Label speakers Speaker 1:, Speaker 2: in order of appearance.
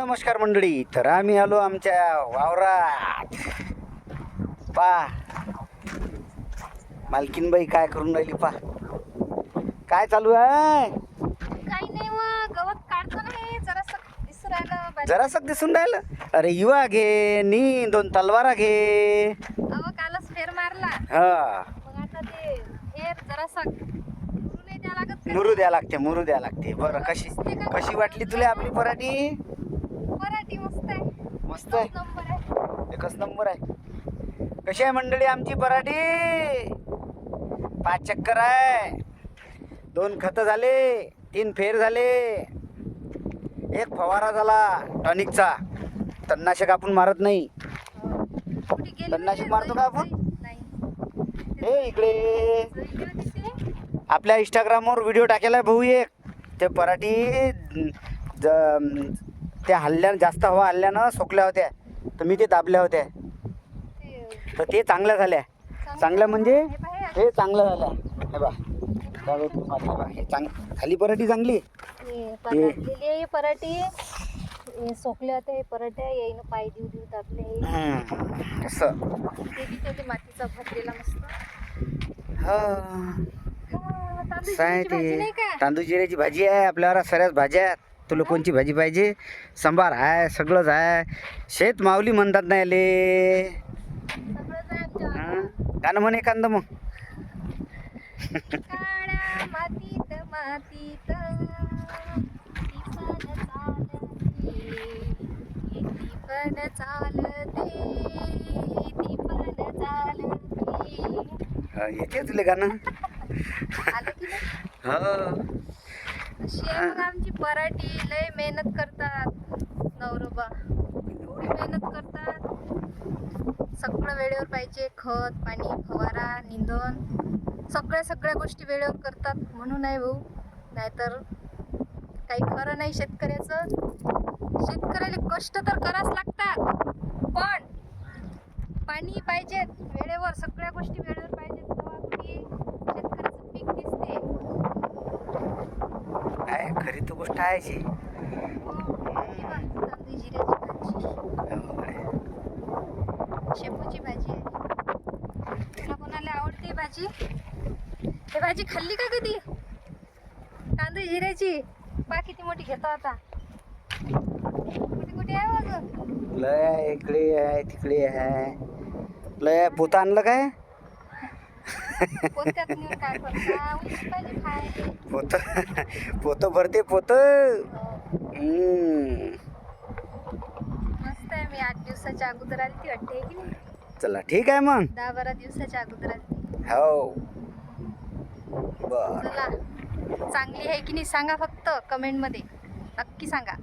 Speaker 1: नमस्कार मंडळी. तर आम्ही आलो आमच्या वावरात. पा मालकीनबाई काय करून राहिली, पा काय चालू आहे.
Speaker 2: काही नाही मग गवत काढतो नाही
Speaker 1: जरासं दिसून राहिलं. अरे युवा घे नी 2 तलवारा घे.
Speaker 2: अहो कालच फेर मारला.
Speaker 1: हा
Speaker 2: मग आता ते फेर जरासा
Speaker 1: मुरू द्या लागते. बरं कशी वाटली तुला आपली पराठी.
Speaker 2: पराठी मस्त आहे.
Speaker 1: मस्त आहे,
Speaker 2: नंबर आहे.
Speaker 1: एकच नंबर आहे. कशी आहे मंडळी आमची पराठी. 5 चक्कर आहे, 2 खतं झाले, 3 फेर झाले, 1 फवारा झाला टॉनिकचा. तणनाशक आपण मारत नाही.
Speaker 2: कुठे गेली
Speaker 1: तणनाशक मारतो का आपण.
Speaker 2: नाही.
Speaker 1: हे इकडे
Speaker 2: इकडे दिसते.
Speaker 1: आपल्या इंस्टाग्रामवर व्हिडिओ टाकेला आहे भाऊ एक. ते पराठी त्या हल्ल्यानं जास्त हवा हल्ल्यानं सोकल्या होत्या, तर मी ते दाबल्या होत्या, तर ते चांगल्या झाल्या. चांगल्या म्हणजे हे चांगलं झालं. हे बा हे खाली पराठी चांगली.
Speaker 2: लिहिली आहे पराठी. सोकले होते हे पराठ्या येईन पाय देऊ दाबले.
Speaker 1: असं
Speaker 2: ते बी त्याच्या मातीचा भात दिला मस्त.
Speaker 1: असं आहे ते. तांदूळ जिऱ्याची भाजी आहे आपल्यावर. सऱ्याच भाज्या आहेत. तुला कोणची भाजी पाहिजे. सांबार आहे, सगळंच आहे. शेत माऊली म्हणतात नाही ले. गाणं म्हणे एखादं मग.
Speaker 2: काळ्या मातीत मातीत पण चालते ती पण चालते.
Speaker 1: येते तुला गाणं.
Speaker 2: आलं की नाही?
Speaker 1: हो
Speaker 2: अशी आहे मग आमची पराठी. लय मेहनत करतात नवरोबा, एवढी मेहनत करतात. सगळं वेळेवर पाहिजे. खत पाणी फवारा निंदण सगळ्या गोष्टी वेळेवर करतात. म्हणून आहे भाऊ, नाहीतर काही खरं नाही शेतकऱ्याचं. शेतकऱ्याला कष्ट तर करावंच लागतात, पण पाणी पाहिजे वेळेवर. सगळ्या गोष्टी वेळेवर पाहिजेत. तेव्हा कुठे शेतकऱ्याचं पीक दिसते.
Speaker 1: आहे, खरी तो गोष्ट आहे जी.
Speaker 2: तांदूळ जिऱ्याची भाजी, शेपूची भाजी आहे. तुला कोणाला आवडते भाजी. हे भाजी खाल्ली का कधी. तांदूळ जिऱ्याची बा किती मोठी घेतो आता. कुठे आहे अजून.
Speaker 1: लय इकडे आहे तिकडे आहे. लय पोतं आणलं काय.
Speaker 2: पोत्यात नेऊन काय करता. उशी पाहिजे खायला.
Speaker 1: पोतं भरते पोतं.
Speaker 2: मस्त आहे. मी 8 दिवसाच्या अगोदर आली ती वाटते की नाही.
Speaker 1: चला ठीक आहे मग.
Speaker 2: 10-12 दिवसाच्या अगोदर आली.
Speaker 1: हो बर.
Speaker 2: चला चांगली आहे की नाही सांगा फक्त कमेंट मध्ये. नक्की सांगा.